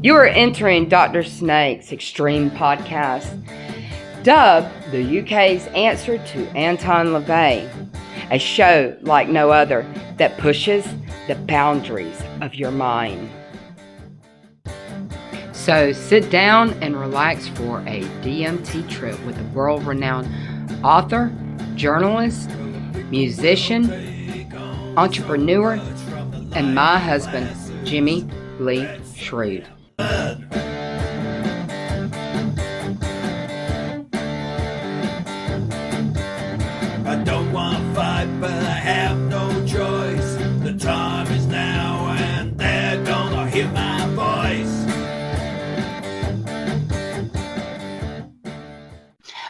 You are entering Dr. Snake's Extreme Podcast, dubbed the UK's answer to Anton LaVey, a show like no other that pushes the boundaries of your mind. So sit down and relax for a DMT trip with the world-renowned author, journalist, musician, entrepreneur, and my husband, Jimmy Lee Shrewd. I don't want to fight, but I have no choice. The time is now, and they're gonna hear my voice.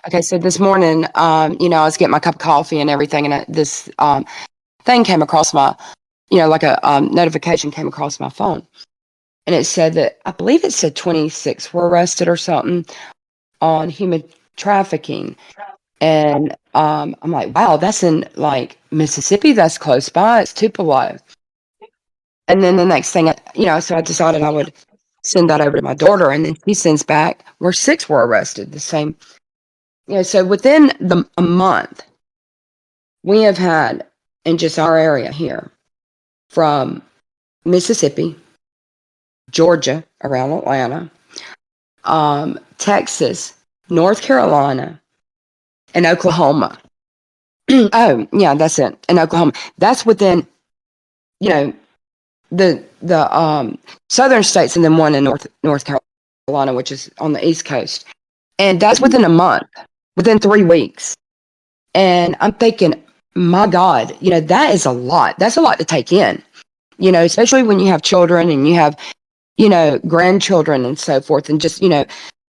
Okay, so this morning, I was getting my cup of coffee and everything, and this thing came across my, like a notification came across my phone. And it said that, I believe it said 26 were arrested or something on human trafficking. And I'm like, wow, that's in like Mississippi. That's close by. It's Tupelo. And then the next thing, so I decided I would send that over to my daughter. And then she sends back where 6 were arrested. The same, so within a month, we have had in just our area here from Mississippi, Georgia, around Atlanta, Texas, North Carolina, and Oklahoma. Oh, yeah, that's it. In Oklahoma. That's within, the southern states, and then one in North Carolina, which is on the East Coast. And that's within a month, within 3 weeks. And I'm thinking, my God, that is a lot. That's a lot to take in, especially when you have children and you have, grandchildren and so forth. And just,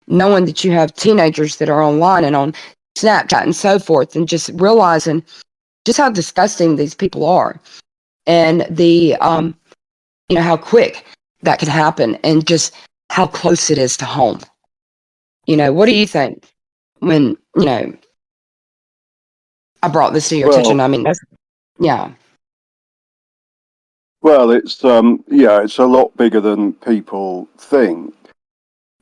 knowing that you have teenagers that are online and on Snapchat and so forth, and just realizing just how disgusting these people are, and the how quick that could happen, and just how close it is to home. What do you think when I brought this to your attention? I mean, that's yeah. Well, it's it's a lot bigger than people think.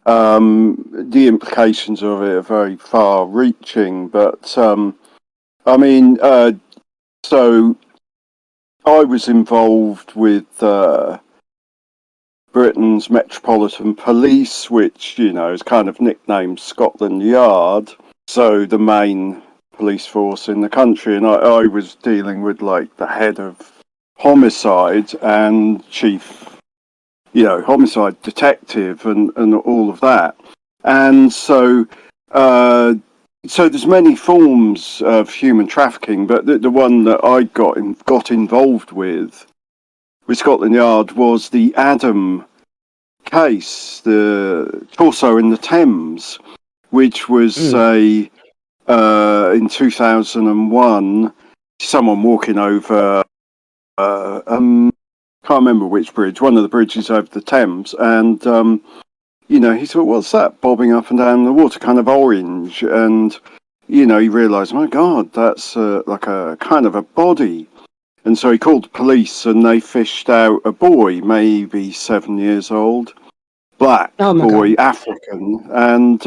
The implications of it are very far-reaching, but so I was involved with Britain's Metropolitan Police, which is kind of nicknamed Scotland Yard. So the main police force in the country, and I was dealing with like the head of homicide and chief homicide detective and all of that. And so there's many forms of human trafficking, but the one that I got involved with Scotland Yard was the Adam case, the torso in the Thames, which was in 2001, someone walking over can't remember which bridge, one of the bridges over the Thames, and he thought, what's that bobbing up and down the water, kind of orange, and he realised, my God, that's like a kind of a body. And so he called the police, and they fished out a boy, maybe 7 years old, black boy, God. African, and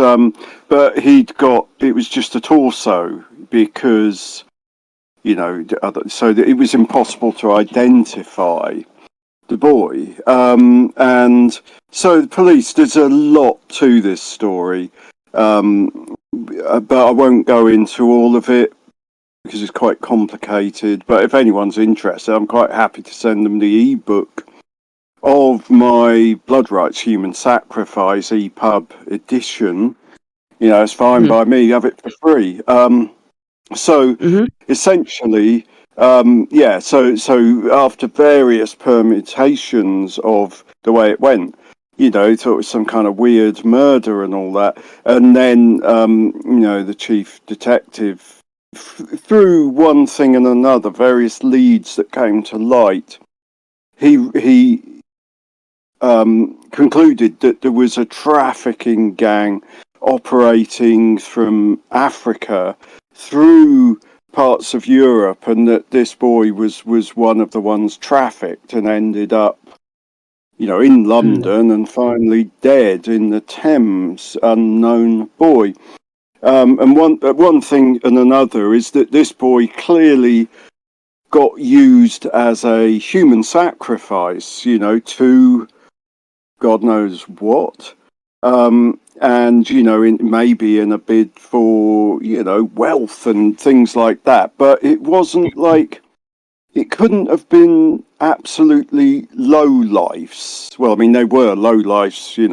but it was just a torso, because so that it was impossible to identify the boy. And so the police, there's a lot to this story, but I won't go into all of it because it's quite complicated. But if anyone's interested, I'm quite happy to send them the ebook of my Blood Rights Human Sacrifice EPUB edition. It's fine by me, have it for free. Essentially, so after various permutations of the way it went, he thought it was some kind of weird murder and all that. And then, the chief detective, through one thing and another, various leads that came to light, he concluded that there was a trafficking gang operating from Africa through parts of Europe, and that this boy was one of the ones trafficked and ended up in London, and finally dead in the Thames, unknown boy. And one thing and another is that this boy clearly got used as a human sacrifice, to God knows what. And, maybe in a bid for, wealth and things like that. But it wasn't like, it couldn't have been absolutely low lifes. Well, I mean, they were low lifes, in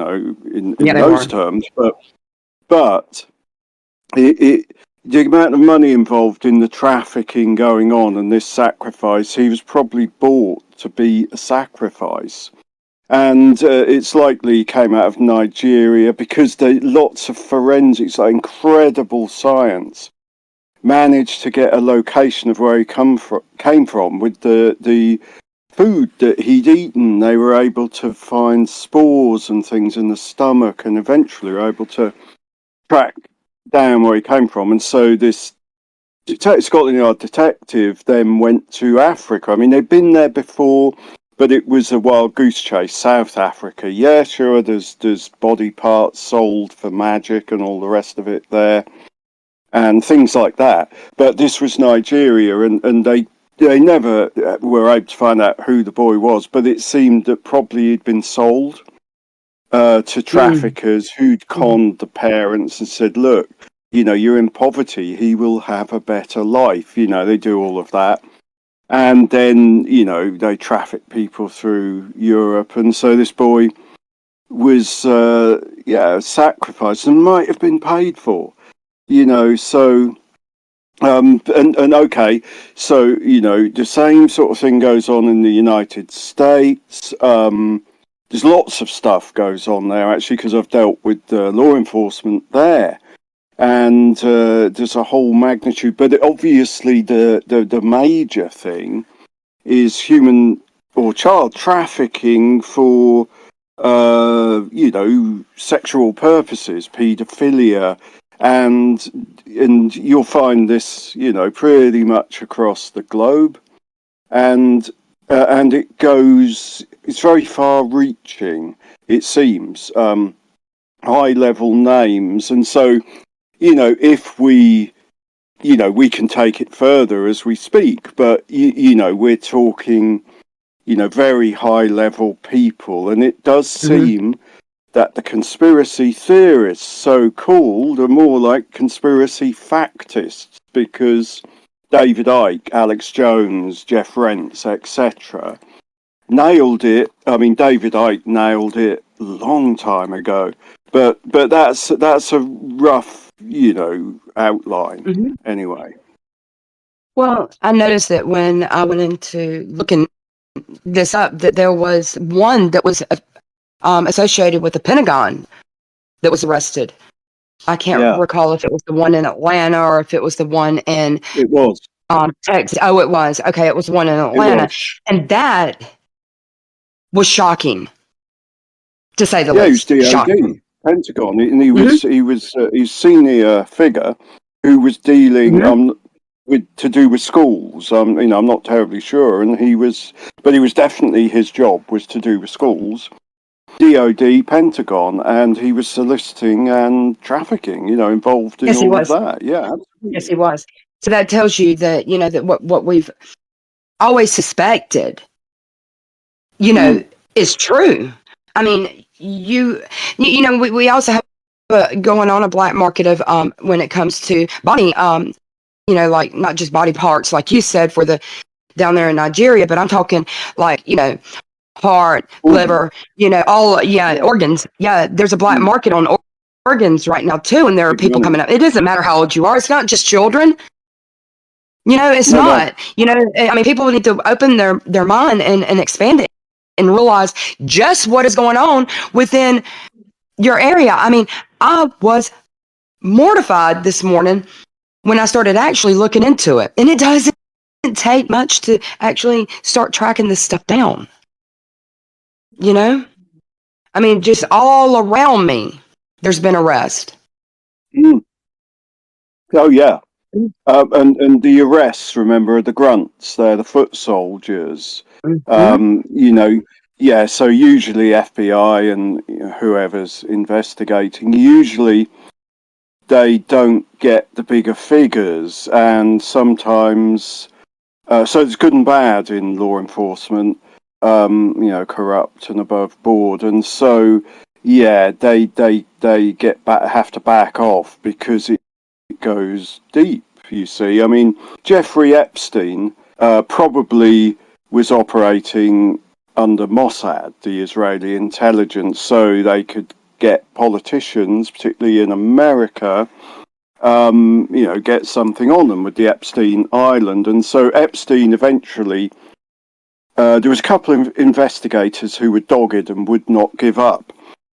Yeah, they those were. terms, but the amount of money involved in the trafficking going on and this sacrifice, he was probably bought to be a sacrifice. And it's likely he came out of Nigeria because lots of forensics, like incredible science, managed to get a location of where he came from with the food that he'd eaten. They were able to find spores and things in the stomach, and eventually were able to track down where he came from. And so this Scotland Yard detective then went to Africa. I mean, they'd been there before, but it was a wild goose chase. South Africa, yeah, sure, there's body parts sold for magic and all the rest of it there, and things like that. But this was Nigeria, and they never were able to find out who the boy was, but it seemed that probably he'd been sold to traffickers who'd conned the parents and said, look, you're in poverty, he will have a better life. They do all of that. And then, they traffic people through Europe. And so this boy was, sacrificed and might have been paid for, so, and okay, so, the same sort of thing goes on in the United States. There's lots of stuff goes on there, actually, because I've dealt with law enforcement there. And there's a whole magnitude, but obviously the major thing is human or child trafficking for sexual purposes, paedophilia, and you'll find this pretty much across the globe, and it's very far reaching, it seems, high level names, and so if we can take it further as we speak, but we're talking very high level people, and it does seem that the conspiracy theorists, so called, are more like conspiracy factists, because David Icke, Alex Jones, Jeff Rents, etc. nailed it. I mean, David Icke nailed it a long time ago, but that's a rough outline anyway. Well, I noticed that when I went into looking this up, that there was one that was associated with the Pentagon that was arrested. I can't recall if it was the one in Atlanta or if it was the one in It was Texas. Oh, it was. Okay, it was one in Atlanta, and that was shocking, to say the least. He was DOD, shocking. Pentagon, and he was his senior figure who was dealing to do with schools. I'm not terribly sure, and he was definitely, his job was to do with schools. DOD, Pentagon, and he was soliciting and trafficking, involved in all of that. Yeah, absolutely. Yes, he was. So that tells you that that what we've always suspected, is true. I mean, we also have going on a black market of when it comes to body, like not just body parts, like you said, for the down there in Nigeria, but I'm talking like heart, liver, all organs. Yeah, there's a black market on organs right now too, and there are people coming up. It doesn't matter how old you are. It's not just children. It's not. I mean, people need to open their mind and expand it and realize just what is going on within your area. I mean, I was mortified this morning when I started actually looking into it. And it doesn't take much to actually start tracking this stuff down. I mean, just all around me, there's been arrest. Oh, yeah. And the arrests, remember, the grunts, they're the foot soldiers. yeah, so usually FBI and whoever's investigating, usually they don't get the bigger figures, and sometimes, so it's good and bad in law enforcement, corrupt and above board, and so yeah, they have to back off because it goes deep. You see, I mean, Jeffrey Epstein probably was operating under Mossad, the Israeli intelligence, so they could get politicians, particularly in America, get something on them with the Epstein Island. And so Epstein eventually, there was a couple of investigators who were dogged and would not give up.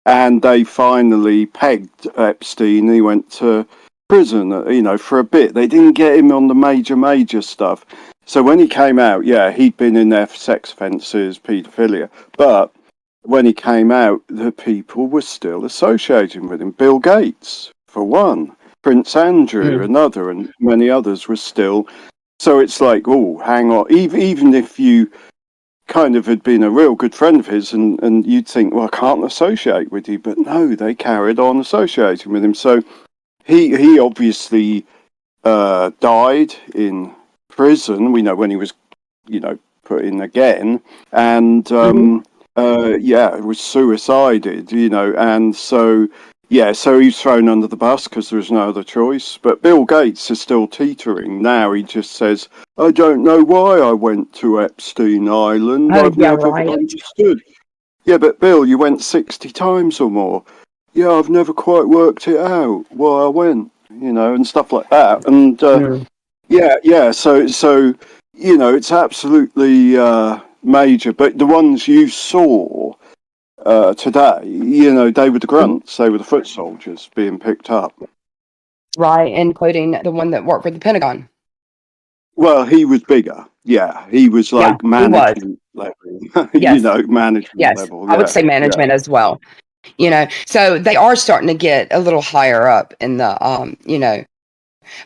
And they finally pegged Epstein. He went to prison, for a bit. They didn't get him on the major stuff. So when he came out, yeah, he'd been in there for sex offences, paedophilia. But when he came out, the people were still associating with him. Bill Gates, for one. Prince Andrew, another, and many others were still. So it's like, oh, hang on. Even if you kind of had been a real good friend of his, and you'd think, well, I can't associate with you. But no, they carried on associating with him. So he obviously died in prison. We know when he was, put in again, and was suicided. And so so he's thrown under the bus because there was no other choice. But Bill Gates is still teetering now. He just says, "I don't know why I went to Epstein Island. Oh, I've yeah, never right. understood." Yeah, but Bill, you went 60 times or more. Yeah, I've never quite worked it out why I went, and stuff like that. And so it's absolutely major. But the ones you saw today, they were the grunts, they were the foot soldiers being picked up. Right, including the one that worked for the Pentagon. Well, he was bigger. Yeah, he was Yeah, like he was. management level, Yes, management yes. level. I would Yeah, say yeah. management as well. So they are starting to get a little higher up in the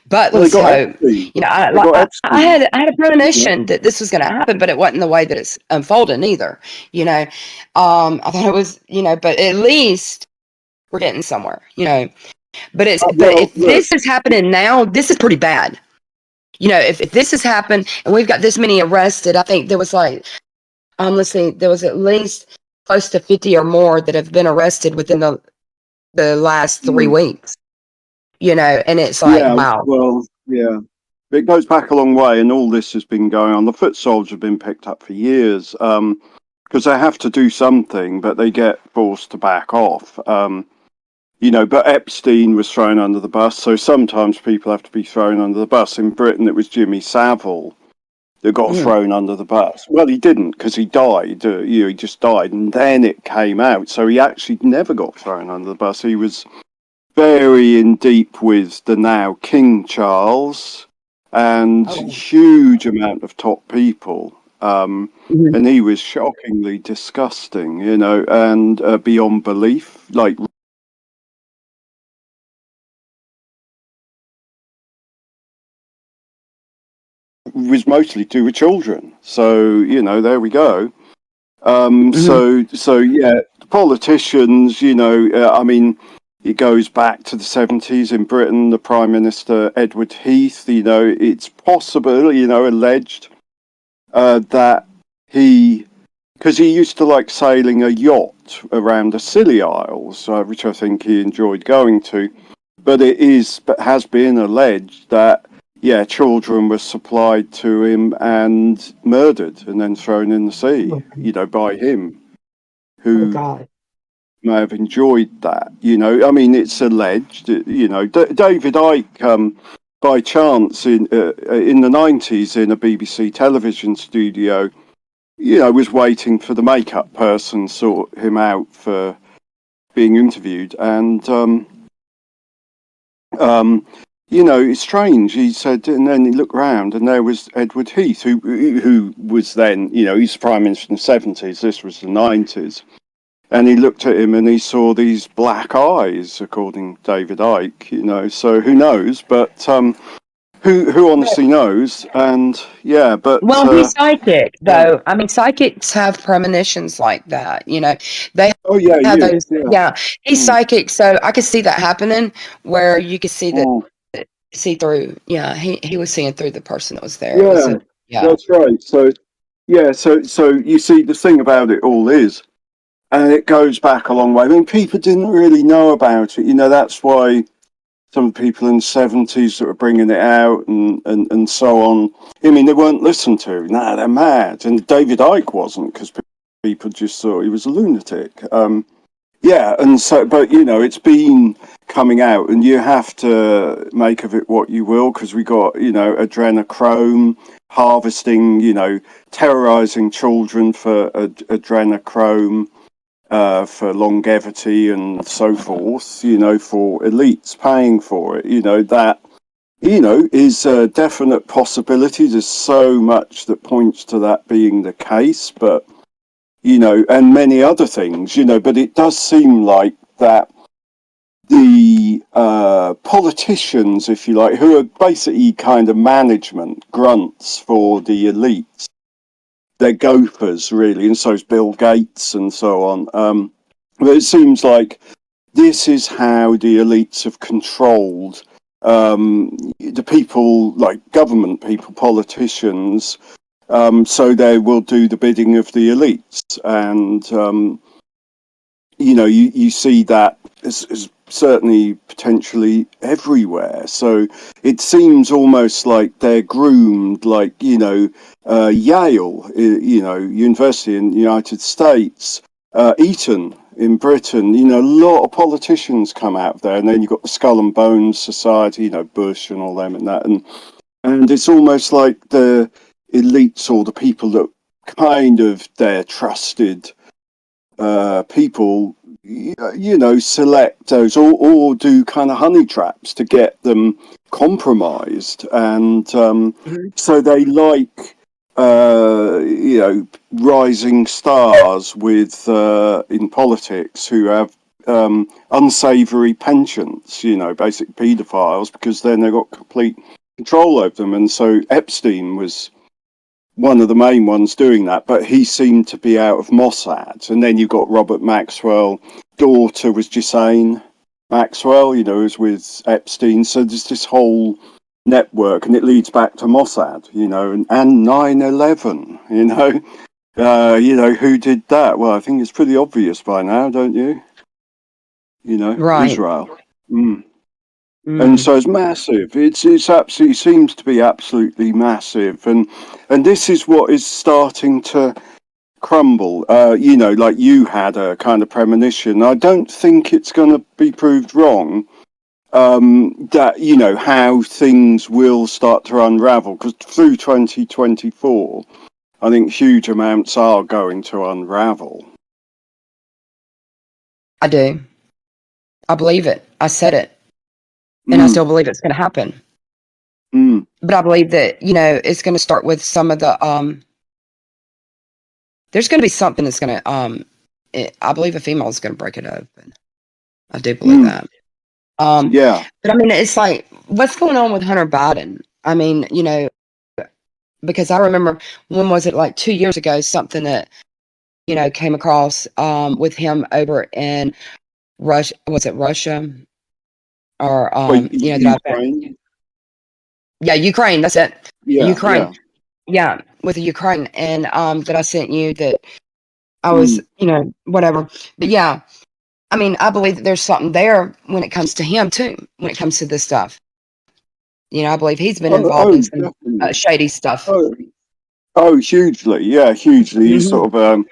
but Well, they got so Epstein. I They got Epstein. I had a Yeah. premonition that this was going to happen, but it wasn't the way that it's unfolding either. I thought it was, but at least we're getting somewhere. But Well, if look. this is happening now, this is pretty bad. If this has happened and we've got this many arrested, I think there was like, let's see, there was at least close to 50 or more that have been arrested within the last 3 weeks. And it's like, Yeah, wow. well, yeah. It goes back a long way, and all this has been going on. The foot soldiers have been picked up for years because they have to do something, but they get forced to back off. But Epstein was thrown under the bus, so sometimes people have to be thrown under the bus. In Britain, it was Jimmy Savile that got thrown under the bus. Well, he didn't because he died. He just died, and then it came out. So he actually never got thrown under the bus. He was very in deep with the now King Charles and huge amount of top people. And he was shockingly disgusting, and beyond belief. Like, was mostly to with children. So, there we go. So yeah, politicians, I mean, it goes back to the 70s in Britain, the Prime Minister Edward Heath, it's possible, alleged that because he used to like sailing a yacht around the Scilly Isles, which I think he enjoyed going to, but has been alleged that yeah, children were supplied to him and murdered and then thrown in the sea, by him, Oh who God. may have enjoyed that. I mean, it's alleged. David Icke, by chance, in the 90s, in a BBC television studio, was waiting for the makeup person to sort him out for being interviewed, and it's strange. He said, and then he looked round, and there was Edward Heath, who was then, he's Prime Minister in the 70s. This was the 90s. And he looked at him and he saw these black eyes, according to David Icke, so who knows? But who honestly knows? And yeah, but Well, he's psychic, yeah. though. I mean, psychics have premonitions like that. They Oh yeah, have he is. those. Yeah. Yeah, he's Mm, psychic, so I could see that happening, where you could mm. see through. Yeah, he was seeing through the person that was there. It was Yeah, a yeah. that's right. So yeah, so you see, the thing about it all is, and it goes back a long way. I mean, people didn't really know about it. That's why some people in the 70s that were bringing it out and so on. I mean, they weren't listened to. Nah, they're mad. And David Icke wasn't, because people just thought he was a lunatic. Yeah, and so, but it's been coming out, and you have to make of it what you will, because we got, adrenochrome harvesting, terrorizing children for adrenochrome, for longevity and so forth, for elites paying for it, that, is a definite possibility. There's so much that points to that being the case, but, and many other things, but it does seem like that the politicians, if you like, who are basically kind of management grunts for the elites, they're gophers, really, and so is Bill Gates and so on. But it seems like this is how the elites have controlled the people, like government people, politicians, so they will do the bidding of the elites. And, you see that as certainly potentially everywhere. So it seems almost like they're groomed, like, Yale, University in the United States, Eton in Britain, a lot of politicians come out of there. And then you've got the Skull and Bones Society, Bush and all them and that. And it's almost like the elites, or the people that kind of they're trusted people, select those, or do kind of honey traps to get them compromised. And Mhm. so they like, rising stars with in politics who have unsavory penchants, basic paedophiles, because then they've got complete control over them. And so Epstein was one of the main ones doing that, but he seemed to be out of Mossad. And then you've got Robert Maxwell, daughter was Ghislaine Maxwell, was with Epstein. So there's this whole network, and it leads back to Mossad, and 9/11, who did that? Well, I think it's pretty obvious by now, don't you? Right. Israel. Mm. And Mm. so it's massive. It's absolutely, seems to be absolutely massive, and this is what is starting to crumble. Like you had a kind of premonition. I don't think it's going to be proved wrong. That how things will start to unravel, because through 2024, I think huge amounts are going to unravel. I do. I believe it. I said it, and I Mm, still believe it's going to happen. mm. But I believe that it's going to start with some of the There's going to be something that's going to I believe a female is going to break it open. I do believe Mm. that. Um, Yeah. but I mean, it's like, what's going on with Hunter Biden? I mean, because I remember, when was it, like 2 years ago, something that came across with him over in Russia. Was it Russia or Well, that I Ukraine. yeah, Ukraine. That's it. Yeah. Ukraine. Yeah. Yeah, with the Ukraine, and that I sent you that I was Mm. whatever. But yeah, I mean, I believe that there's something there when it comes to him too. When it comes to this stuff, I believe he's been Oh, involved in oh, some definitely. shady stuff. Oh, oh, hugely. Yeah, hugely. He's Hmm. sort of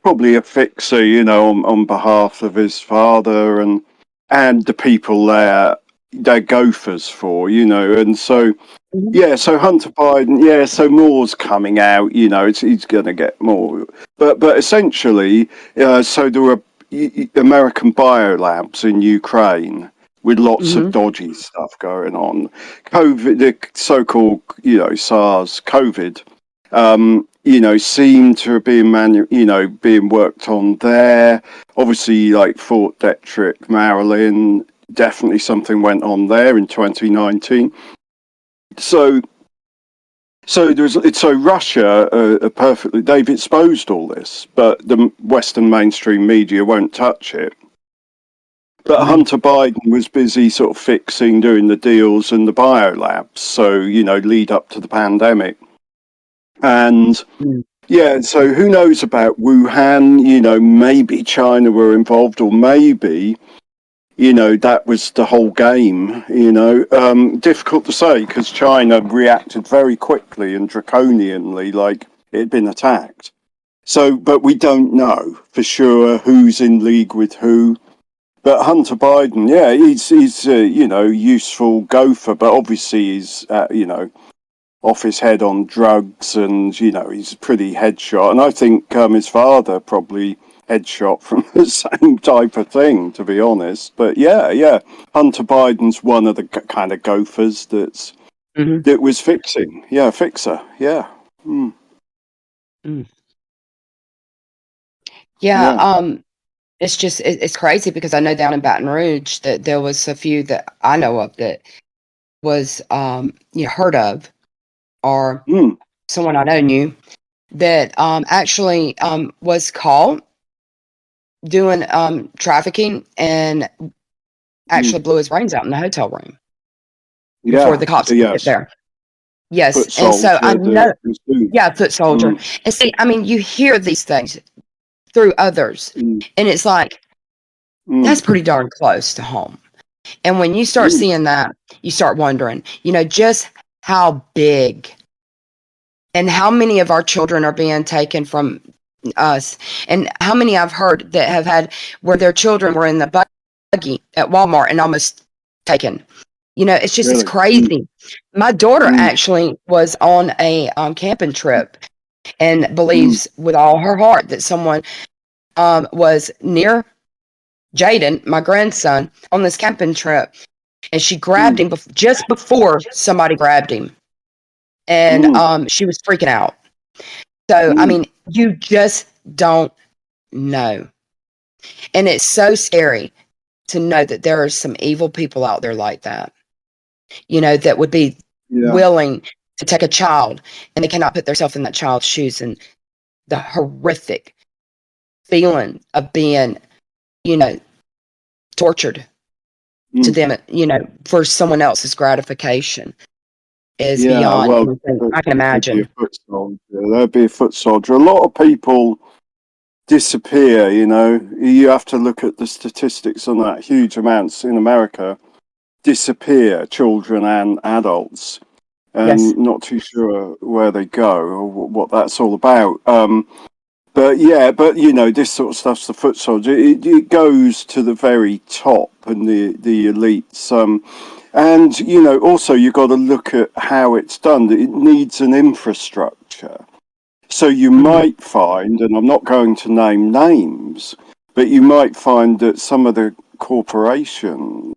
probably a fixer, on behalf of his father and the people they're gophers for, and so Hmm. yeah, so Hunter Biden, yeah, so more's coming out, he's going to get more, but essentially, so there were American biolabs in Ukraine with lots of Hmm. dodgy stuff going on. COVID, the so-called, SARS, COVID, seem to be being worked on there. Obviously, like Fort Detrick, Maryland, definitely something went on there in 2019. So so Russia perfectly, they've exposed all this, but the Western mainstream media won't touch it. But Hunter Biden was busy sort of doing the deals and the biolabs, so, lead up to the pandemic. And yeah, so who knows about Wuhan? Maybe China were involved, or maybe, that was the whole game, difficult to say because China reacted very quickly and draconianly, like it had been attacked. So, but we don't know for sure who's in league with who. But Hunter Biden, yeah, he's useful gopher, but obviously he's, off his head on drugs and, he's pretty headshot. And I think his father probably headshot from the same type of thing, to be honest. But yeah, Hunter Biden's one of the kind of gophers that was fixing. Yeah, fixer. Yeah. Mm. Yeah. It's just it's crazy because I know down in Baton Rouge that there was a few that I know of that was heard of, or someone I know knew that actually was caught doing trafficking and actually blew his brains out in the hotel room before Yeah. the cops could get Yes. there. Yes, Foot and so I soldier. know, yeah, foot soldier. And see, I mean, you hear these things through others, and it's like that's pretty darn close to home. And when you start seeing that, you start wondering, just how big and how many of our children are being taken from us, and how many I've heard that have had where their children were in the buggy at Walmart and almost taken. It's just it's crazy. My daughter actually was on a camping trip and believes with all her heart that someone was near Jaden, my grandson, on this camping trip, and she grabbed him just before somebody grabbed him, and she was freaking out. So I mean, you just don't know, and it's so scary to know that there are some evil people out there like that. That would be willing to take a child, and they cannot put themselves in that child's shoes, and the horrific feeling of being, tortured to them, for someone else's gratification is beyond anything I can imagine. There'd be a foot soldier. A lot of people disappear, You have to look at the statistics on that. Huge amounts in America disappear, children and adults. And not too sure where they go or what that's all about. But this sort of stuff's the foot soldier. It goes to the very top and the elites. And also you've got to look at how it's done. It needs an infrastructure. So you might find, and I'm not going to name names, but you might find that some of the corporations,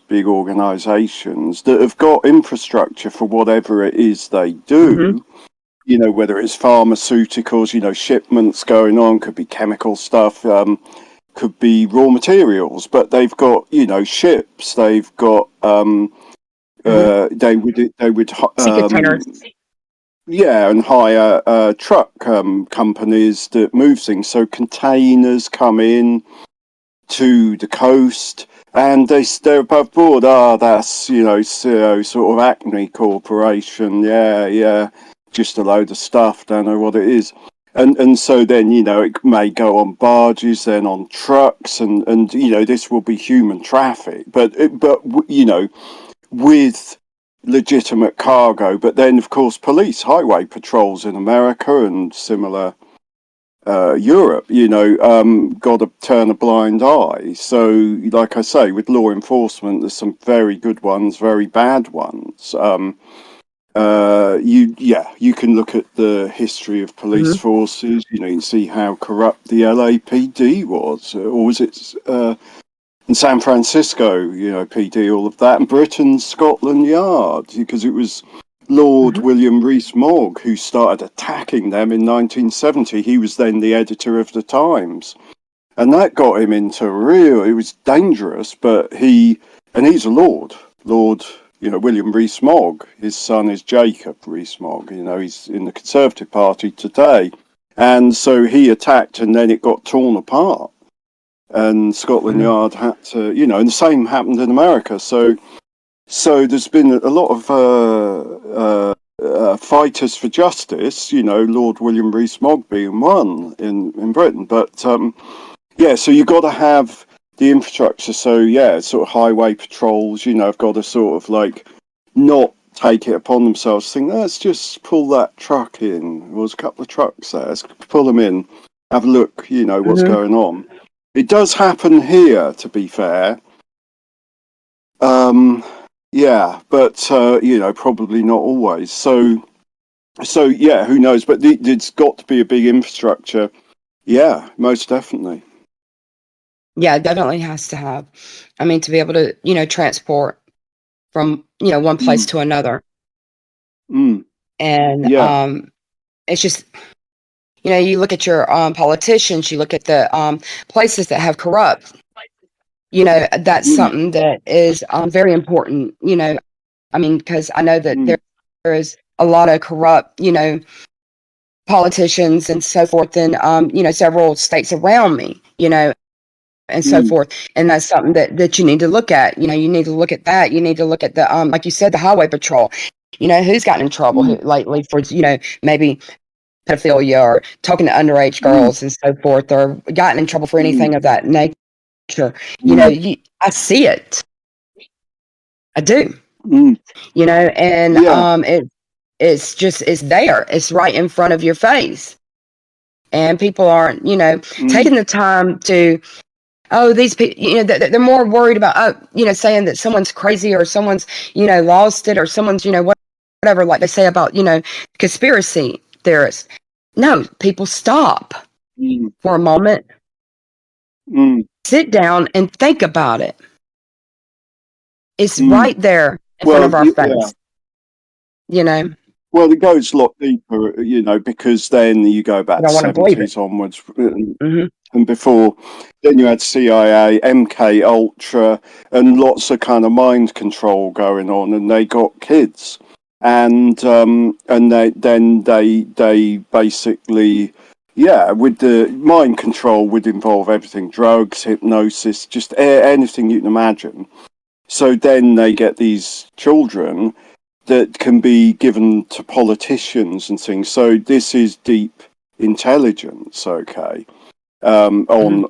big organizations that have got infrastructure for whatever it is they do, whether it's pharmaceuticals, shipments going on, could be chemical stuff, could be raw materials, but they've got, ships, they've got, they would, and hire truck companies that move things. So containers come in to the coast, and they're above board. That's sort of Acme Corporation. Yeah, just a load of stuff. Don't know what it is. And so then it may go on barges, then on trucks, and this will be human traffic. But with legitimate cargo. But then of course police highway patrols in America and similar Europe, got to turn a blind eye. So, like I say, with law enforcement, there's some very good ones, very bad ones. You can look at the history of police forces. You can see how corrupt the LAPD was, or was it in San Francisco? PD, all of that, and Britain's Scotland Yard, because it was Lord William Rees-Mogg who started attacking them in 1970. He was then the editor of the Times, and that got him into it was dangerous, but he's a Lord William Rees-Mogg. His son is Jacob Rees-Mogg. He's in the Conservative Party today. And so he attacked, and then it got torn apart. And Scotland Yard had to, and the same happened in America. So there's been a lot of fighters for justice, Lord William Rees-Mogg being one in Britain. But so you've got to have the infrastructure. So sort of highway patrols, have got to sort of like not take it upon themselves, think, let's just pull that truck in. There was a couple of trucks there. Let's pull them in, have a look, what's going on. It does happen here, to be fair. But probably not always. So who knows? But there's got to be a big infrastructure. Yeah, most definitely. Yeah, it definitely has to have. I mean, to be able to, transport from, one place to another. And it's just, you look at your politicians, you look at the places that have corrupt, that's something that is very important, I mean, because I know that there is a lot of corrupt, politicians and so forth in, several states around me, and so forth. And that's something that you need to look at. You need to look at that. You need to look at the, like you said, the highway patrol. Who's gotten in trouble lately for, maybe pedophilia or talking to underage girls and so forth, or gotten in trouble for anything of that nature. I see it. I do. And it's just, it's there. It's right in front of your face. And people aren't, taking the time to, these people, they're more worried about, saying that someone's crazy or someone's, lost it or someone's, whatever, like they say about, conspiracy theorists. No, people stop for a moment, sit down and think about it. It's right there in front of our face, Well, it goes a lot deeper, because then you go back to 70s onwards, and before, then you had CIA, MK Ultra, and lots of kind of mind control going on, and they got kids, and they basically, with the mind control would involve everything: drugs, hypnosis, just anything you can imagine. So then they get these children that can be given to politicians and things. So this is deep intelligence, okay, on,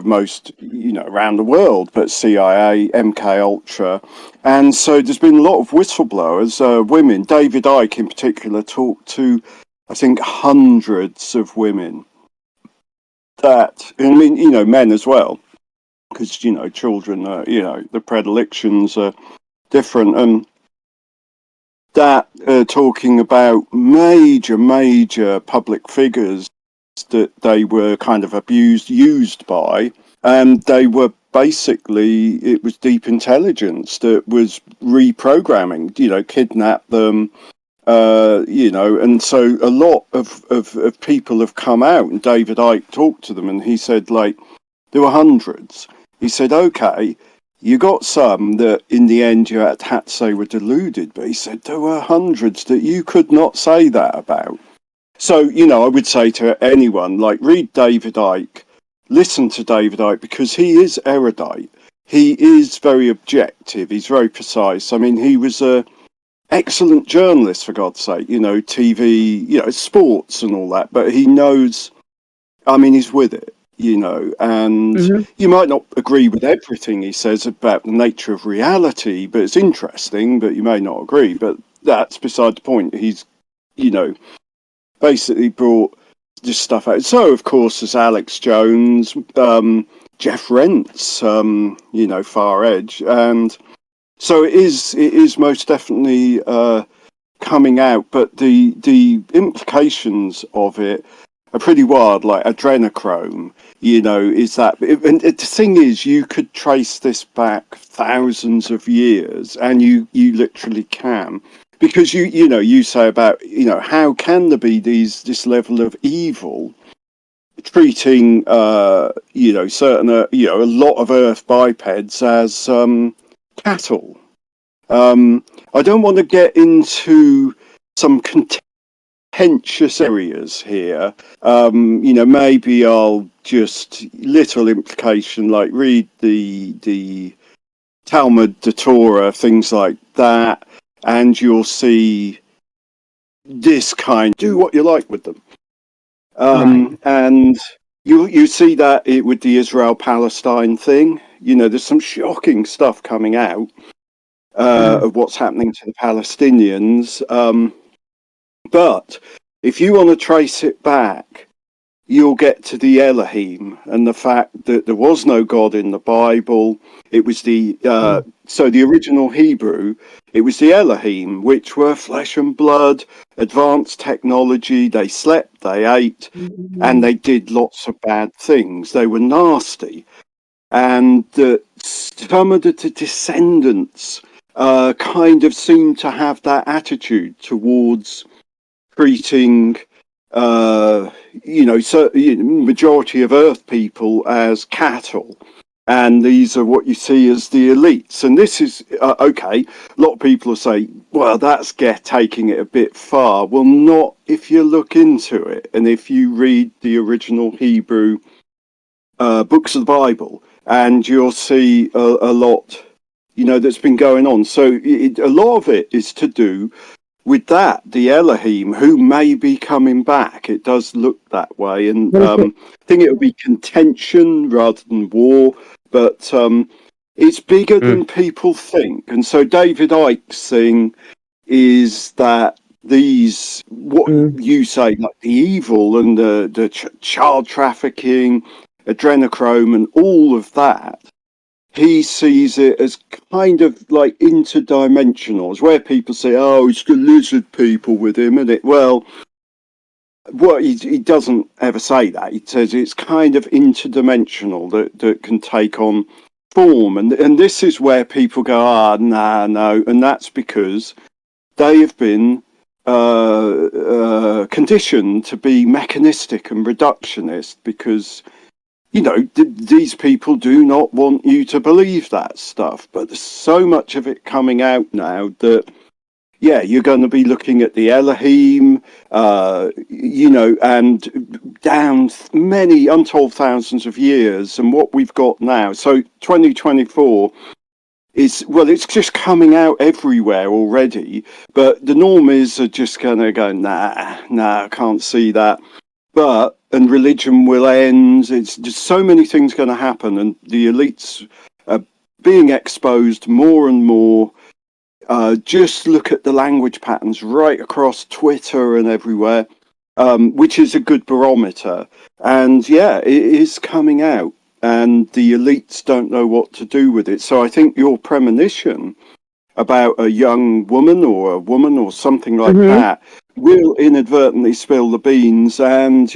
most, around the world, but CIA, MK Ultra. And so there's been a lot of whistleblowers, women. David Icke in particular talked to, I think, hundreds of women that, I mean, men as well, because, children, the predilections are different. And that talking about major public figures that they were kind of used by, and they were basically, it was deep intelligence that was reprogramming, kidnap them, and so a lot of people have come out, and David Icke talked to them, and he said, like, there were hundreds. He said, okay, you got some that in the end you had to say were deluded, but he said there were hundreds that you could not say that about. So, I would say to anyone, like, read David Icke, listen to David Icke, because he is erudite. He is very objective. He's very precise. I mean, he was a excellent journalist, for God's sake, TV, sports and all that, but he knows, I mean, he's with it. And you might not agree with everything he says about the nature of reality, but it's interesting, but you may not agree. But that's beside the point. He's, basically brought this stuff out. So, of course, there's Alex Jones, Jeff Rentz, Far Edge. And so it is most definitely coming out, but the implications of it are pretty wild, like adrenochrome, is that, and the thing is, you could trace this back thousands of years, and you literally can, because you say about, how can there be this level of evil treating, certain, a lot of earth bipeds as cattle. I don't want to get into some contentious areas here. Maybe I'll just little implication, like read the Talmud, the Torah, things like that, and you'll see this kind. Do what you like with them, Right. and you see that with the Israel-Palestine thing. There's some shocking stuff coming out of what's happening to the Palestinians. But if you want to trace it back, you'll get to the Elohim and the fact that there was no God in the Bible. It was the original Hebrew. It was the Elohim, which were flesh and blood, advanced technology. They slept, they ate, and they did lots of bad things. They were nasty, and some of the descendants kind of seem to have that attitude towards treating majority of Earth people as cattle, and these are what you see as the elites. And this is okay. A lot of people will say, "Well, that's taking it a bit far." Well, not if you look into it, and if you read the original Hebrew books of the Bible, and you'll see a lot, that's been going on. So a lot of it is to do with that, the Elohim, who may be coming back. It does look that way, and I think it will be contention rather than war, but it's bigger than people think. And so David Icke's thing is that what you say, like the evil and the child trafficking, adrenochrome, and all of that, he sees it as kind of like interdimensional. It's where people say, "Oh, it's the lizard people with him," and he doesn't ever say that. He says it's kind of interdimensional that can take on form, and this is where people go, no, and that's because they have been conditioned to be mechanistic and reductionist, because these people do not want you to believe that stuff. But there's so much of it coming out now that, you're going to be looking at the Elohim, and down many untold thousands of years, and what we've got now. So 2024 it's just coming out everywhere already. But the normies are just going to go, nah, I can't see that. And religion will end. It's just so many things going to happen, and the elites are being exposed more and more. Just look at the language patterns right across Twitter and everywhere, which is a good barometer. And it is coming out, and the elites don't know what to do with it. So I think your premonition about a young woman or a woman or something like that will inadvertently spill the beans, and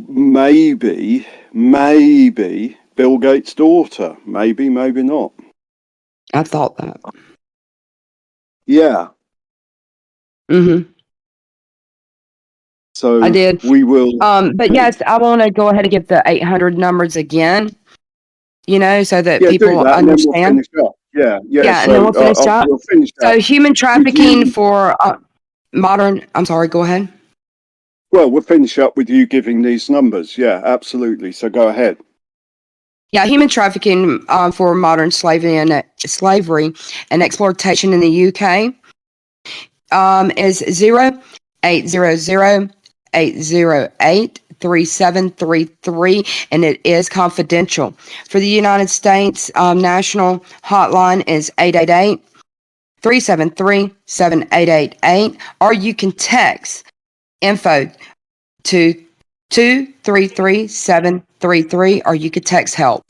maybe Bill Gates' daughter, maybe not. I thought that. Yeah. So I did. we will. But yes, I want to go ahead and give the 800 numbers again, so that people do that, understand. And then we'll finish up. Yeah. And then we'll finish up. We'll finish So human trafficking you. for modern. I'm sorry. Go ahead. Well, we'll finish up with you giving these numbers. Yeah, absolutely. So go ahead. Yeah, human trafficking for modern slavery and exploitation in the UK is 0800-808-3733, and it is confidential. For the United States, national hotline is 888-373-7888, or you can text info to 233-733, or you could text help.